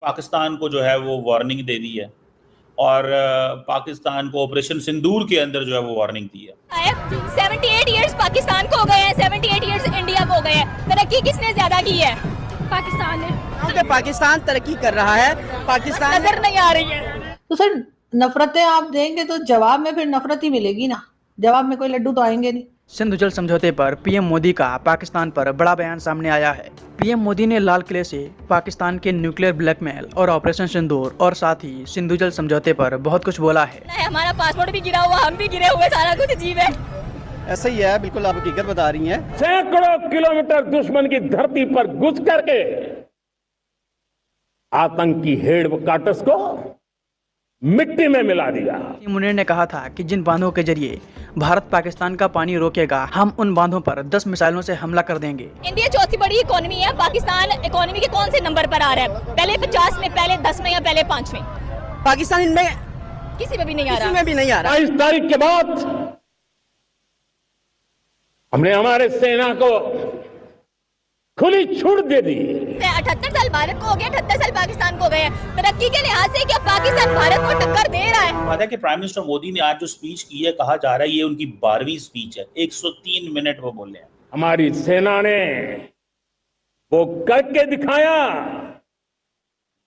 पाकिस्तान को जो है वो वार्निंग दे दी है और पाकिस्तान को ऑपरेशन सिंदूर के अंदर जो है वो वार्निंग दी है। 78 इयर्स पाकिस्तान को हो गए हैं, 78 इयर्स इंडिया को हो गए हैं। तरक्की किसने ज्यादा की है? पाकिस्तान ने। क्योंकि पाकिस्तान तरक्की कर रहा है, पाकिस्तान नजर नहीं आ रही है। तो सर नफरतें आप देंगे तो जवाब में फिर नफरत ही मिलेगी ना, जवाब में कोई लड्डू तो आएंगे नहीं। सिंधु जल समझौते पर पीएम मोदी का पाकिस्तान पर बड़ा बयान सामने आया है। पीएम मोदी ने लाल किले से पाकिस्तान के न्यूक्लियर ब्लैकमेल और ऑपरेशन सिंदूर और साथ ही सिंधु जल समझौते पर बहुत कुछ बोला है। हमारा पासपोर्ट भी गिरा हुआ, हम भी गिरे हुए, सारा कुछ अजीब है। ऐसा ही है, बिल्कुल आप हकीकत बता रही हैं। सैकड़ों किलोमीटर दुश्मन की धरती पर घुस करके आतंकी हेडक्वार्टर्स को मिट्टी में मिला दिया। मुनीर ने कहा था कि जिन बांधों के जरिए भारत पाकिस्तान का पानी रोकेगा, हम उन बांधों पर 10 मिसाइलों से हमला कर देंगे। इंडिया चौथी बड़ी इकोनॉमी है, पाकिस्तान इकोनॉमी के कौन से नंबर पर आ रहा है? पहले 50 में, पहले 10 में या पहले 5 में? पाकिस्तान इनमें किसी में भी नहीं आ रहा। किसी में भी नहीं आ रहा। 22 तारीख के बाद हमने हमारे सेना को खुली छूट दे दी। 78 साल भारत को हो गया, 78 साल पाकिस्तान को हो गए। तरक्की के लिहाज से क्या पाकिस्तान भारत को टक्कर दे रहा है? बात है कि प्राइम मिनिस्टर मोदी ने आज जो स्पीच की है, कहा जा रहा है ये उनकी 12वीं स्पीच है। 103 मिनट वो बोले हैं। हमारी सेना ने वो करके दिखाया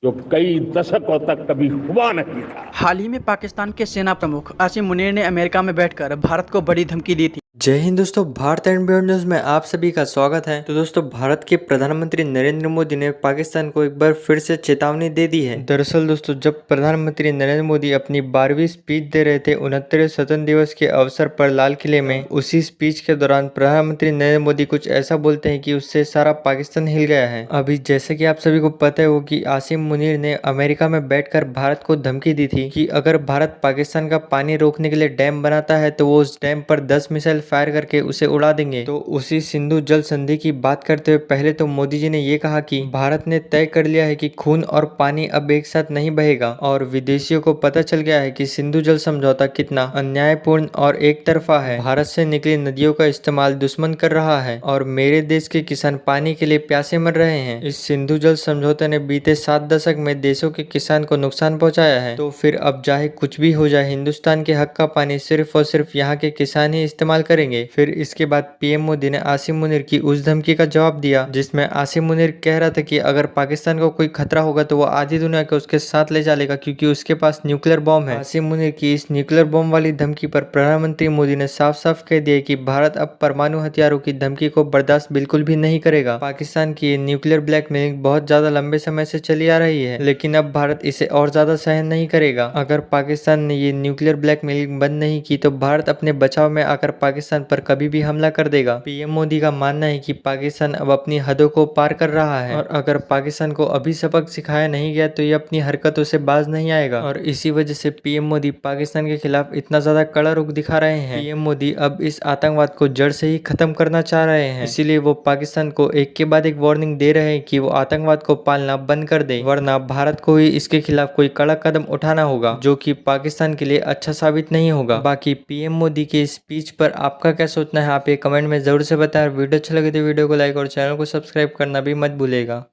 जो कई दशकों तक कभी हुआ नहीं था। हाल ही में पाकिस्तान के सेना प्रमुख आसिम मुनीर ने अमेरिका में बैठकर भारत को बड़ी धमकी दी थी। जय हिंद दोस्तों, भारत एंड बियॉन्ड न्यूज में आप सभी का स्वागत है। तो दोस्तों, भारत के प्रधानमंत्री नरेंद्र मोदी ने पाकिस्तान को एक बार फिर से चेतावनी दे दी है। दरअसल दोस्तों, जब प्रधानमंत्री नरेंद्र मोदी अपनी 12वीं स्पीच दे रहे थे 69वें स्वतंत्रता दिवस के अवसर पर लाल किले में, उसी स्पीच के दौरान प्रधानमंत्री नरेंद्र मोदी कुछ ऐसा बोलते हैं कि उससे सारा पाकिस्तान हिल गया है। अभी जैसे कि आप सभी को पता है कि आसिम मुनीर ने अमेरिका में बैठकर भारत को धमकी दी थी कि अगर भारत पाकिस्तान का पानी रोकने के लिए डैम बनाता है तो वो उस डैम पर 10 मिसाइल फायर करके उसे उड़ा देंगे। तो उसी सिंधु जल संधि की बात करते हुए पहले तो मोदी जी ने ये कहा कि भारत ने तय कर लिया है कि खून और पानी अब एक साथ नहीं बहेगा और विदेशियों को पता चल गया है कि सिंधु जल समझौता कितना अन्यायपूर्ण और एक तरफा है। भारत से निकली नदियों का इस्तेमाल दुश्मन कर रहा है और मेरे देश के किसान पानी के लिए प्यासे मर रहे हैं। इस सिंधु जल समझौते ने बीते 7 दशक में देशों के किसान को नुकसान पहुंचाया है। तो फिर अब चाहे कुछ भी हो जाए, हिंदुस्तान के हक का पानी सिर्फ और सिर्फ यहाँ के किसान ही इस्तेमाल करेंगे। फिर इसके बाद पीएम मोदी ने आसिम मुनीर की उस धमकी का जवाब दिया जिसमें आसिम मुनीर कह रहा था कि अगर पाकिस्तान को कोई खतरा होगा तो वो आधी दुनिया को उसके साथ ले चलेगा क्योंकि उसके पास न्यूक्लियर बॉम्ब है। आसिम मुनीर की इस न्यूक्लियर बॉम्ब वाली धमकी पर प्रधानमंत्री मोदी ने साफ साफ कह दिया कि भारत अब परमाणु हथियारों की धमकी को बर्दाश्त बिल्कुल भी नहीं करेगा। पाकिस्तान की ये न्यूक्लियर ब्लैकमेलिंग बहुत ज्यादा लंबे समय से चली आ रही है, लेकिन अब भारत इसे और ज्यादा सहन नहीं करेगा। अगर पाकिस्तान ने ये न्यूक्लियर ब्लैकमेलिंग बंद नहीं की तो भारत अपने बचाव में आकर पाकिस्तान पर कभी भी हमला कर देगा। पीएम मोदी का मानना है कि पाकिस्तान अब अपनी हदों को पार कर रहा है और अगर पाकिस्तान को अभी सबक सिखाया नहीं गया तो ये अपनी हरकतों से बाज नहीं आएगा और इसी वजह से पीएम मोदी पाकिस्तान के खिलाफ इतना ज्यादा कड़ा रुख दिखा रहे हैं। पीएम मोदी अब इस आतंकवाद को जड़ से ही खत्म करना चाह रहे हैं, इसीलिए वो पाकिस्तान को एक के बाद एक वार्निंग दे रहे हैं कि वो आतंकवाद को पालना बंद कर दे, वरना भारत को ही इसके खिलाफ कोई कड़ा कदम उठाना होगा जो कि पाकिस्तान के लिए अच्छा साबित नहीं होगा। बाकी पीएम मोदी की स्पीच पर आपका क्या सोचना है, आप ये कमेंट में जरूर से बताएं। वीडियो अच्छा लगे तो वीडियो को लाइक और चैनल को सब्सक्राइब करना भी मत भूलेगा।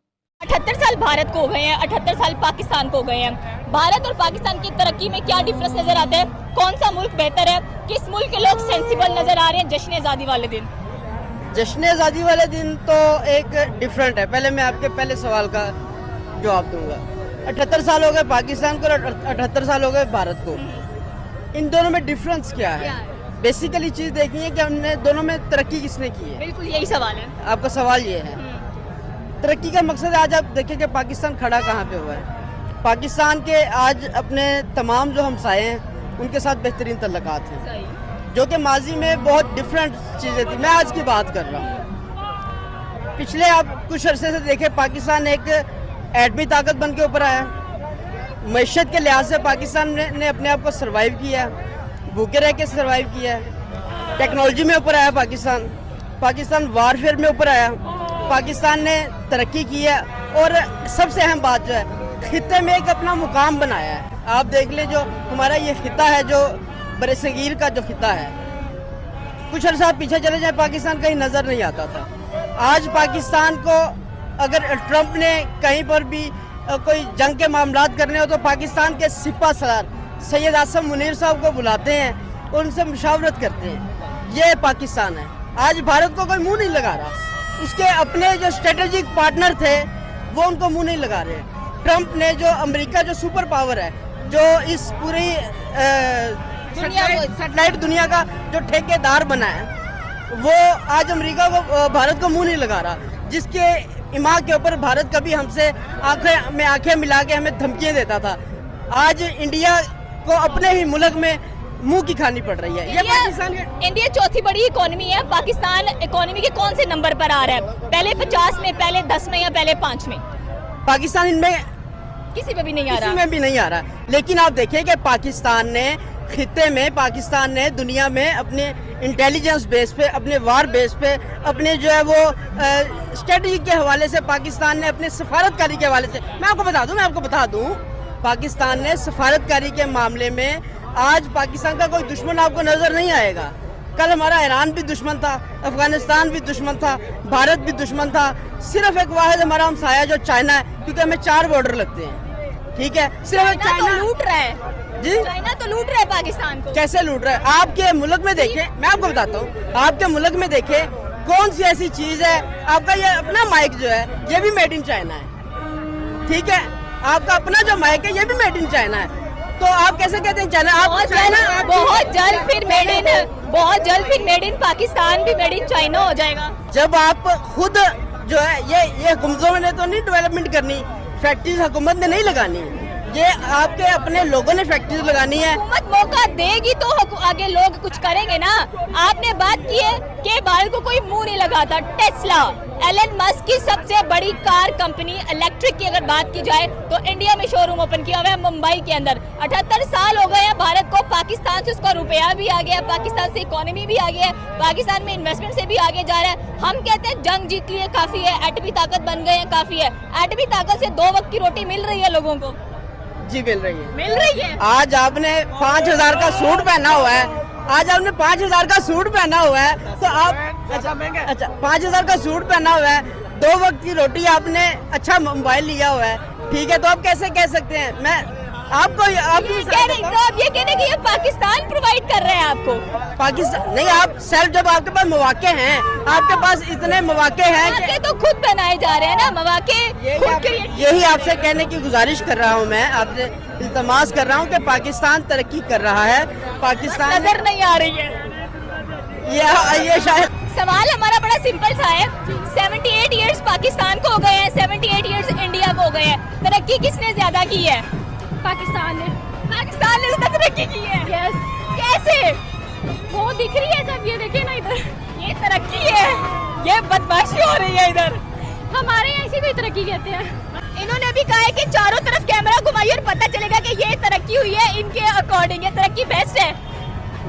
78 साल भारत को हो गए हैं, 78 साल पाकिस्तान को हो गए हैं। भारत और पाकिस्तान की तरक्की में क्या डिफरेंस नजर आता है? कौन सा मुल्क बेहतर है? किस मुल्क के लोग सेंसिबल नजर आ रहे हैं जश्न आजादी वाले दिन? जश्न आजादी वाले दिन तो एक डिफरेंट है। पहले मैं आपके पहले सवाल का जवाब दूंगा। 78 साल हो गए पाकिस्तान को और 78 साल हो गए भारत को। इन दोनों में डिफरेंस क्या है? बेसिकली चीज देखनी है कि हमने दोनों में तरक्की किसने की है। बिल्कुल यही सवाल है। आपका सवाल ये है। तरक्की का मकसद आज आप देखें कि पाकिस्तान खड़ा कहाँ पे हुआ है। पाकिस्तान के आज अपने तमाम जो हमसाए हैं उनके साथ बेहतरीन तल्लुकात हैं, जो कि माजी में बहुत डिफरेंट चीज़ें थी। मैं आज की बात कर रहा हूँ। पिछले आप कुछ अरसे से देखें, पाकिस्तान एक एटमी ताकत बन के ऊपर आया। मैशत के लिहाज से पाकिस्तान ने अपने आप को सर्वाइव किया, भूखे रह के सर्वाइव किया है। टेक्नोलॉजी में ऊपर आया पाकिस्तान वारफेयर में ऊपर आया। पाकिस्तान ने तरक्की की है और सबसे अहम बात जो है, खित्ते में एक अपना मुकाम बनाया है। आप देख ले, जो हमारा ये खिता है, जो बरसगीर का जो खिता है, कुछ अर्सा पीछे चले जाए पाकिस्तान कहीं नजर नहीं आता था। आज पाकिस्तान को अगर ट्रंप ने कहीं पर भी कोई जंग के मामलात करने हो तो पाकिस्तान के सिपा सलार सैयद आसम मुनीर साहब को बुलाते हैं और उनसे मुशावरत करते हैं। ये पाकिस्तान है। आज भारत को कोई मुंह नहीं लगा रहा। उसके अपने जो स्ट्रेटेजिक पार्टनर थे वो उनको मुंह नहीं लगा रहे। ट्रंप ने जो अमेरिका जो सुपर पावर है, जो इस पूरी सैटेलाइट दुनिया का जो ठेकेदार बना है, वो आज अमेरिका को भारत को मुंह नहीं लगा रहा। जिसके इमाम के ऊपर भारत कभी हमसे आंखें में आंखें मिला के हमें धमकियां देता था, आज इंडिया को अपने ही मुल्क में मुंह की खानी पड़ रही है। ये पाकिस्तान इंडिया चौथी बड़ी इकोनॉमी है। पाकिस्तान इकोनॉमी के कौन से नंबर पर आ रहा है? पहले 50 में, पहले 10 में या पहले 5 में? पाकिस्तान इनमें किसी में भी नहीं आ रहा। किसी में भी नहीं आ रहा। लेकिन आप देखिए कि पाकिस्तान ने खित्ते में, पाकिस्तान ने दुनिया में अपने इंटेलिजेंस बेस पे, अपने वार बेस पे, अपने जो है वो स्ट्रेटजी के हवाले से, पाकिस्तान ने अपने सफारतकारी के हवाले से, मैं आपको बता दूं, पाकिस्तान ने सफारतकारी के मामले में आज पाकिस्तान का कोई दुश्मन आपको नजर नहीं आएगा। कल हमारा ईरान भी दुश्मन था, अफगानिस्तान भी दुश्मन था, भारत भी दुश्मन था। सिर्फ एक वाहिद हमारा हमसाया जो चाइना है, क्योंकि हमें 4 बॉर्डर लगते हैं। ठीक है, सिर्फ चाइना तो लूट रहा है जी। चाइना तो लूट रहा है पाकिस्तान को। कैसे लूट रहा है? आपके मुल्क में देखें, मैं आपको बताता हूँ, आपके मुल्क में देखें कौन सी ऐसी चीज है। आपका ये अपना माइक जो है ये भी मेड इन चाइना है। ठीक है, आपका अपना जो माइक है ये भी मेड इन चाइना है। तो आप कैसे कहते हैं चाइना? आप बहुत जल्द फिर मेड इन पाकिस्तान भी मेड इन चाइना हो जाएगा। जब आप खुद जो है ये हुकूमतों ने तो नहीं डेवलपमेंट करनी, फैक्ट्रीज हुकूमत ने नहीं लगानी, ये आपके अपने लोगों ने फैक्ट्रीज लगानी है। हुकूमत मौका देगी तो आगे लोग कुछ करेंगे ना। आपने बात की है कि भारत को कोई मुंह नहीं लगाता। टेस्ला, एलन मस्क की सबसे बड़ी कार कंपनी इलेक्ट्रिक की अगर बात की जाए तो इंडिया में शोरूम ओपन किया हुआ है मुंबई के अंदर। 78 साल हो गए हैं भारत को, पाकिस्तान से उसका रुपया भी आ गया, पाकिस्तान से इकोनॉमी भी आ गया है, पाकिस्तान में इन्वेस्टमेंट से भी आगे जा रहा है। हम कहते हैं जंग जीत लिए काफी है, एटमी ताकत बन गए हैं काफी है। एटमी ताकत से 2 वक्त की रोटी मिल रही है लोगों को? जी मिल रही है। आज आपने 5000 का सूट पहना हुआ है, आज आपने 5000 का सूट पहना हुआ है, तो आप अच्छा 5000 का सूट पहना हुआ है, 2 वक्त की रोटी आपने अच्छा मोबाइल लिया हुआ है। ठीक है, तो आप कैसे कह सकते हैं? मैं आपको ये कहने कि ये पाकिस्तान प्रोवाइड कर रहे हैं आपको। पाकिस्तान नहीं, आप सेल्फ, जब आपके पास मौके हैं, आपके पास इतने मौके हैं कि तो खुद बनाए जा रहे हैं ना मौके। यही आपसे कहने की गुजारिश कर रहा हूँ, मैं आपसे इल्तमास कर रहा हूँ कि पाकिस्तान तरक्की कर रहा है। पाकिस्तान नजर नहीं आ रही है। ये शायद सवाल हमारा बड़ा सिंपल सा है। 78 इयर्स पाकिस्तान को हो गए हैं, 78 इयर्स इंडिया को हो गए हैं। तरक्की किसने ज्यादा की है? पाकिस्तान ने तरक्की की है। यस। कैसे? वो दिख रही है सब, ये देखिए ना इधर, ये तरक्की है, ये बदमाशी हो रही है इधर। हमारे यहाँ इसी को तरक्की कहते हैं। इन्होंने अभी कहा है कि चारों तरफ कैमरा घुमाइए और पता चलेगा कि ये तरक्की हुई है इनके अकॉर्डिंग, ये तरक्की बेस्ट है।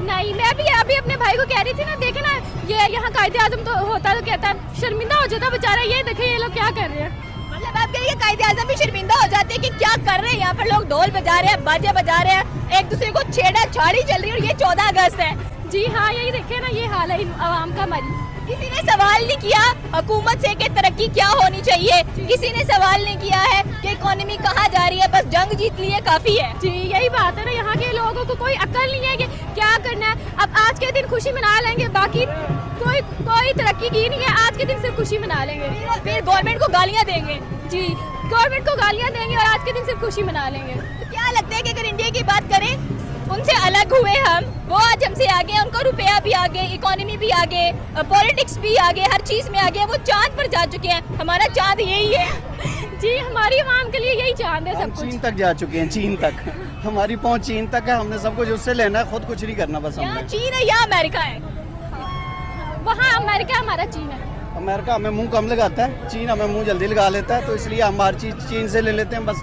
नहीं, मैं अभी अपने भाई को कह रही थी ना, देखे ना ये यहाँ कायदे आजम तो होता तो कहता है, शर्मिंदा हो जाता बेचारा। ये देखिए ये लोग क्या कर रहे हैं। मतलब आप कह रही है कायदे आजम भी शर्मिंदा हो जाते हैं कि क्या कर रहे हैं यहाँ पर लोग, ढोल बजा रहे हैं, बाजे बजा रहे हैं, एक दूसरे को छेड़ा-छाड़ी चल रही है। और ये 14 अगस्त है। जी हाँ, यही देखिए ना, ये हाल है आवाम का। हमारी किसी ने सवाल नहीं किया हुकूमत से कि तरक्की क्या होनी चाहिए, किसी ने सवाल नहीं किया है कि इकोनॉमी कहाँ जा रही है, बस जंग जीत लिए काफी है। जी यही बात है ना, यहाँ के लोगों को कोई अक्ल नहीं है कि क्या करना है। अब आज के दिन खुशी मना लेंगे, बाकी कोई तरक्की की नहीं है। आज के दिन सिर्फ खुशी मना लेंगे, फिर गवर्नमेंट को गालियाँ देंगे। जी, गवर्नमेंट को गालियाँ देंगे और आज के दिन सिर्फ खुशी मना लेंगे। तो क्या लगता है कि अगर इंडिया की बात करें, उनसे अलग हुए हम, वो आज हमसे आगे, उनको रुपया भी आगे, इकोनॉमी भी आगे, पॉलिटिक्स भी आगे, हर चीज में आगे, वो चांद पर जा चुके हैं। हमारा चांद यही है। जी, हमारी आवाम के लिए यही चांद है। सब कुछ चीन तक जा चुके हैं, चीन तक हमारी पहुंच चीन तक है। हमने सब कुछ उससे लेना है, खुद कुछ नहीं करना। बस यहाँ चीन है या अमेरिका है? वहाँ अमेरिका, हमारा चीन है। अमेरिका हमें मुंह कम लगाता है, चीन हमें मुंह जल्दी लगा लेता है, तो इसलिए हम हर चीज चीन से ले लेते हैं बस।